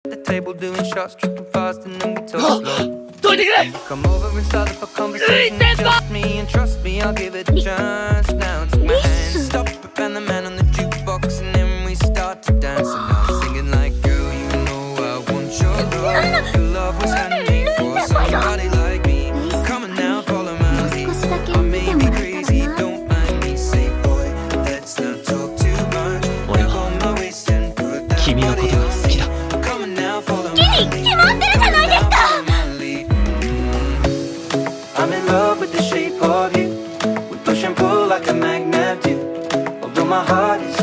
The table doing shots, tripping fast, and then we talk slow. どいてくれ Come over and start up a conversation. Just me and trust me, I'll give it a chance. Now take my hand, stop it, and the man on the jukebox, and then we start to dance. And now I'm singing like, girl, you know I want your love. Your love was handmade for somebody like me. Come on now, follow my lead. I may be crazy, don't mind me. Say, boy, let's not talk too much. Grab on my waist and put that body on me. Come on now, follow my lead. I'm in love with the shape of you. We push and pull like a magnet do. Although my heart is